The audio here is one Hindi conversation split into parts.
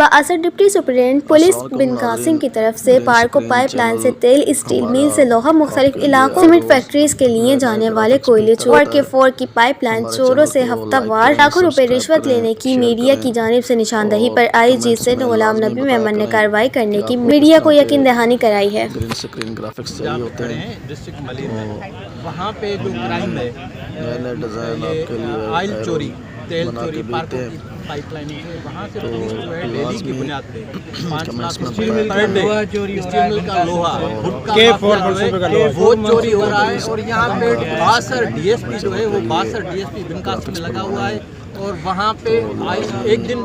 बाअसर डिप्टी सुपरिटेंडेंट पुलिस बिन कासिम की तरफ से पार्को पाइपलाइन से तेल, स्टील मिल से लोहा, मुख्तलिफ इलाकों सीमेंट फैक्ट्रीज के लिए जाने वाले कोयले चोर के 4 की पाइपलाइन चोरों से हफ्तावार लाखों रुपए रिश्वत लेने की मीडिया की जानिब से निशानदही पर आईजी सेठ गुलाम नबी मेमन ने कार्रवाई करने की मीडिया को यकीन दहानी कराई है। ग्रीन स्क्रीन ग्राफिक्स चाहिए होते हैं डिस्ट्रिक्ट मलिर में, वहाँ पे जो क्राइम है नए डिज़ाइन आपके लिए ऑयल चोरी, तेल चोरी, पार्कों की पाइपलाइनिंग है, वहाँ से पुलिस जो है डेली की बुनियाद पे 5 लाख स्टील मिल का लोहा, गुटखा वो चोरी हो रहा है। और यहाँ पे बासर डीएसपी जो है वो बासर डीएसपी बिन कासिम में लगा हुआ है और वहाँ पे एक दिन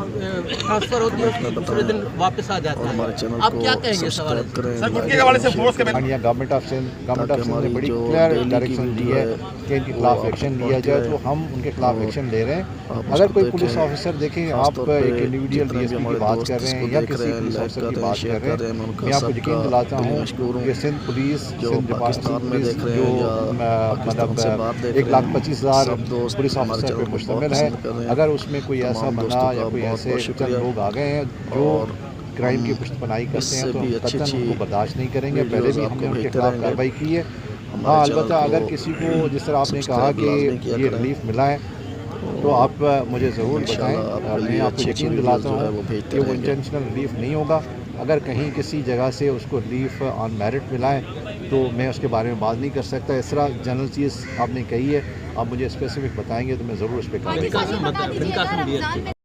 ट्रांसफर होती है, उसके दूसरे दिन वापस आ जाता है। आप क्या कहेंगे सवाल सर? गुट के हवाले से फोर्स के गवर्नमेंट ऑफ सिंध ने बड़ी क्लियर डायरेक्शन दी है कि इनके खिलाफ एक्शन लिया जाए, तो हम उनके खिलाफ एक्शन ले रहे हैं। अगर कोई पुलिस ऑफिसर देखें, आप एक इंडिविजुअल डीएसपी की बात कर रहे हैं या किसी पुलिस ऑफिसर की बात कर रहे हैं, मैं आपको यकीन दिलाता हूँ कि सिंध पुलिस, सिंध डिपार्टमेंट जो मतलब 1,25,000 पुलिस ऑफिसर पे मुश्तमिल है, अगर उसमें कोई ऐसा बंदा या कोई ऐसे चंद लोग आ गए हैं जो क्राइम की पुष्टपनाही करते हैं, तो हम कतई उनको बर्दाश्त नहीं करेंगे। पहले भी हमने उनके खिलाफ कार्रवाई की है। हाँ, अलबत्ता अगर किसी को जिस तरह आपने कहा कि ये रिलीफ मिला है, तो आप मुझे ज़रूर बताएं। मैं आपको यकीन दिलाता हूँ कि वो इंटेंशनल रिलीफ नहीं होगा। अगर कहीं किसी जगह से उसको रिलीफ ऑन मेरिट मिला है तो मैं उसके बारे में बात नहीं कर सकता। इस तरह जनरल चीज़ आपने कही है, आप मुझे स्पेसिफिक बताएंगे तो मैं ज़रूर उस पर कार्रवाई करूँगा।